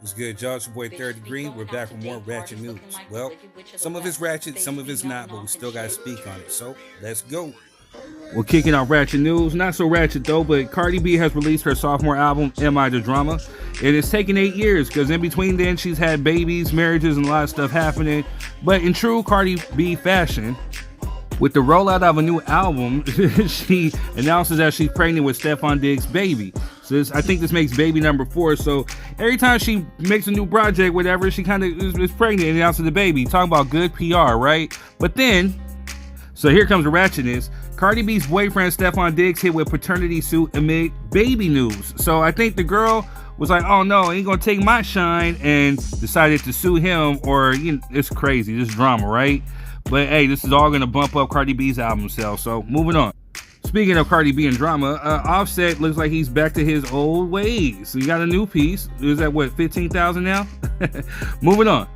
What's good, y'all? It's your boy Third Degree. We're back with more Ratchet news. Well, some of it's Ratchet, some of it's not, but we still got to speak on it. So let's go. We're kicking off Ratchet news. Not so Ratchet though, but Cardi B has released her sophomore album, Am I the Drama? And it's taken 8 years because in between then she's had babies, marriages, and a lot of stuff happening. But in true Cardi B fashion, with the rollout of a new album, she announces that she's pregnant with Stefon Diggs' baby. So I think this makes baby number 4. So every time she makes a new project, whatever, she kind of is pregnant and announces the baby. Talking about good PR, right? But then, so here comes the ratchetness. Cardi B's boyfriend Stefon Diggs hit with paternity suit amid baby news. So I think the girl was like, oh no, ain't gonna take my shine, and decided to sue him, or it's crazy, this drama, right? But hey, this is all gonna bump up Cardi B's album sales. So moving on. Speaking of Cardi B and drama, Offset looks like he's back to his old ways. So you got a new piece. Is that what, 15,000 now? Moving on.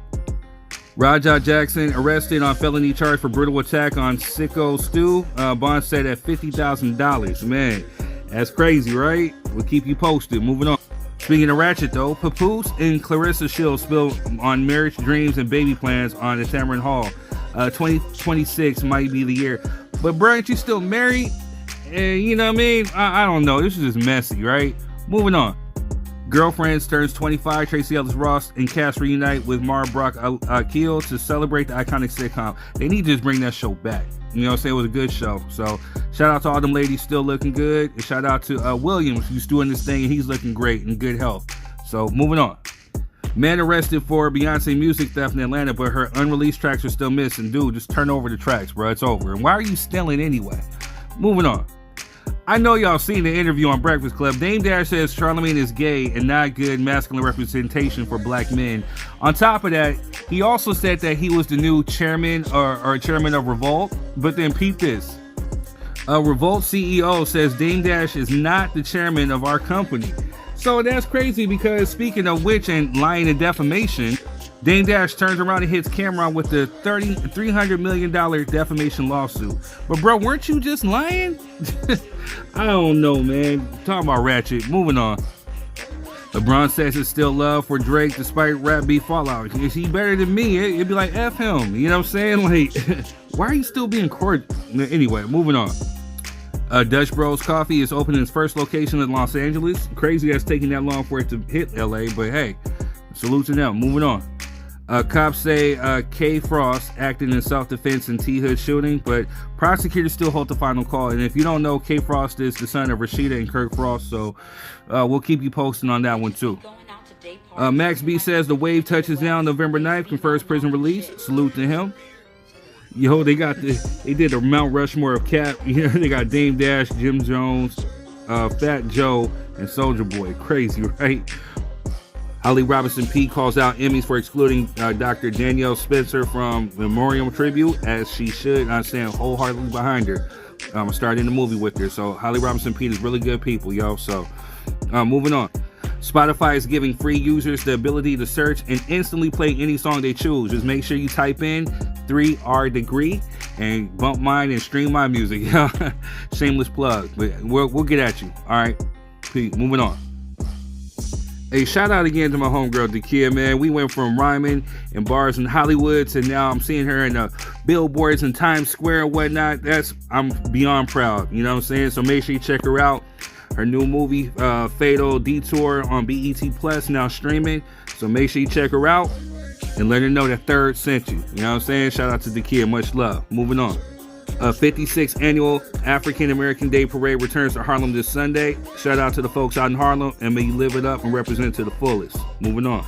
Ratchet Jackson arrested on felony charge for brutal attack on Sicko Stu. Bond set at $50,000. Man, that's crazy, right? We'll keep you posted. Moving on. Speaking of Ratchet though, Papoose and Clarissa Shields spilled on marriage dreams and baby plans on the Tamron Hall. 2026 might be the year. But bro, aren't you still married? And you know what I mean? I don't know. This is just messy, right? Moving on. Girlfriends turns 25. Tracy Ellis Ross and cast reunite with Mara Brock Akil to celebrate the iconic sitcom. They need to just bring that show back. You know what I'm saying? It was a good show. So shout out to all them ladies still looking good. And shout out to Williams, who's doing this thing, and he's looking great and good health. So moving on. Man arrested for Beyonce music theft in Atlanta, but her unreleased tracks are still missing. Dude, just turn over the tracks, bro. It's over. And why are you stealing anyway? Moving on. I know y'all seen the interview on Breakfast Club. Dame Dash says Charlamagne is gay and not good masculine representation for black men. On top of that, he also said that he was the new chairman or chairman of Revolt. But then peep this. Revolt CEO says Dame Dash is not the chairman of our company. So that's crazy because speaking of which and lying and defamation, Dame Dash turns around and hits Cameron with the $300 million defamation lawsuit. But bro, weren't you just lying? I don't know, man. Talking about Ratchet. Moving on. LeBron says it's still love for Drake despite rap beef fallout. Is he better than me? It'd be like F him. You know what I'm saying? Like, why are you still being courted? Anyway, moving on. Dutch Bros Coffee is opening its first location in Los Angeles. Crazy that's taking that long for it to hit LA, but hey, salute to them. Moving on. Cops say K. Frost acted in self-defense in T. Hood shooting, but prosecutors still hold the final call. And if you don't know, K. Frost is the son of Rashida and Kirk Frost, so we'll keep you posted on that one too. Max B says the wave touches down November 9th, confers prison release. Salute to him. Yo, they did a Mount Rushmore of Cap. You know, they got Dame Dash, Jim Jones, Fat Joe, and Soulja Boy. Crazy, right? Holly Robinson P calls out Emmys for excluding Dr. Danielle Spencer from Memorial Tribute, as she should. I stand wholeheartedly behind her. Starting the movie with her. So Holly Robinson P is really good people, yo. So moving on. Spotify is giving free users the ability to search and instantly play any song they choose. Just make sure you type in 3R Degree and bump mine and stream my music. Shameless plug, but we'll get at you. All right, Pete, moving on. Hey, shout out again to my homegirl Dakia, man. We went from rhyming in bars in Hollywood to now I'm seeing her in the billboards in Times Square and whatnot. I'm beyond proud. You know what I'm saying? So make sure you check her out. Her new movie, Fatal Detour, on BET Plus, now streaming. So make sure you check her out and let her know that Third sent you. You know what I'm saying? Shout out to Dakia. Much love. Moving on. 56th annual African American Day Parade returns to Harlem this Sunday. Shout out to the folks out in Harlem, and may you live it up and represent to the fullest. Moving on.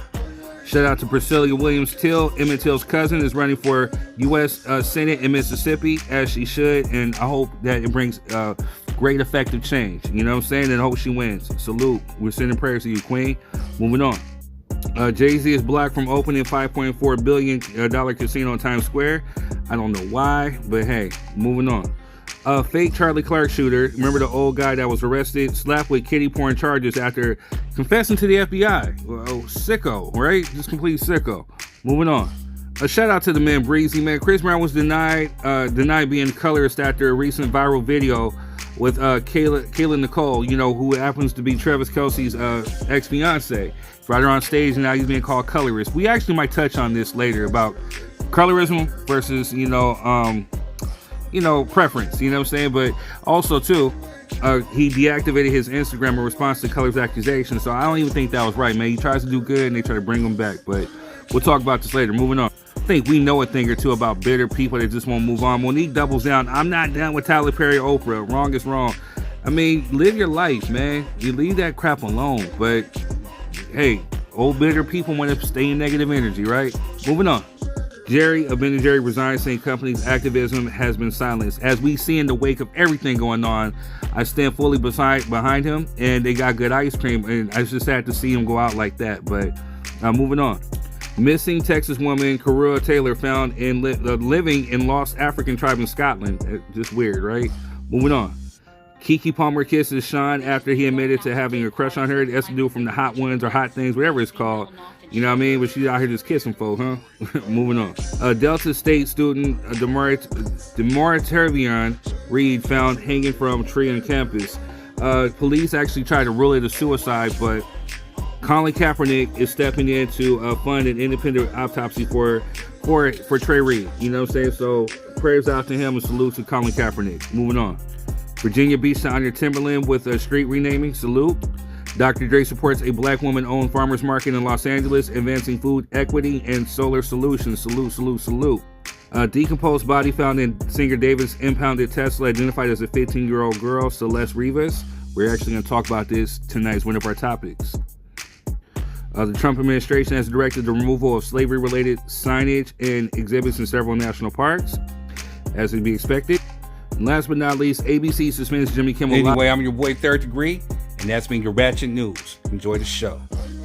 Shout out to Priscilla Williams Till. Emmett Till's cousin is running for U.S. Senate in Mississippi, as she should, and I hope that it brings great effective change. You know what I'm saying? And I hope she wins. Salute. We're sending prayers to you, Queen. Moving on. Jay-Z is blocked from opening $5.4 billion casino in Times Square. I don't know why, but hey, moving on. Fake Charlie Clark shooter, remember the old guy that was arrested, slapped with kitty porn charges after confessing to the FBI. Well, sicko, right? Just complete sicko. Moving on. A shout out to the man Breezy, man. Chris Brown was denied being colorist after a recent viral video with Kayla Nicole, you know, who happens to be Travis Kelce's ex-fiance. Brought her on stage, and now he's being called colorist. We actually might touch on this later about colorism versus, you know, preference, you know what I'm saying? But also, too, he deactivated his Instagram in response to Color's accusation, so I don't even think that was right, man. He tries to do good, and they try to bring him back, but we'll talk about this later. Moving on. I think we know a thing or two about bitter people that just won't move on. Monique doubles down. I'm not down with Tyler Perry or Oprah. Wrong is wrong. I mean, live your life, man. You leave that crap alone, but hey, old bitter people want to stay in negative energy, right? Moving on. Jerry of Ben & Jerry resigned, saying company's activism has been silenced. As we see in the wake of everything going on, I stand fully behind him, and they got good ice cream, and I just had to see him go out like that. But moving on. Missing Texas woman Karua Taylor found in living in lost African tribe in Scotland. Just weird, right? Moving on. Kiki Palmer kisses Sean after he admitted to having a crush on her. It has to do from the hot ones or hot things, whatever it's called. You know what I mean? But she's out here just kissing folk, huh? Moving on. Delta State student Demartavion Reed found hanging from a tree on campus. Police actually tried to rule it a suicide, but Colin Kaepernick is stepping in to fund an independent autopsy for Trey Reed. You know what I'm saying? So prayers out to him and salute to Colin Kaepernick. Moving on. Virginia Beach to honor Timberland with a street renaming. Salute. Dr. Dre supports a black woman-owned farmers market in Los Angeles, advancing food equity and solar solutions. Salute, salute, salute. Decomposed body found in singer Davis impounded Tesla, identified as a 15-year-old girl, Celeste Rivas. We're actually going to talk about this tonight as one of our topics. The Trump administration has directed the removal of slavery-related signage and exhibits in several national parks, as would be expected. And last but not least, ABC suspends Jimmy Kimmel. Anyway, I'm your boy Third Degree, and that's been your Ratchet News. Enjoy the show.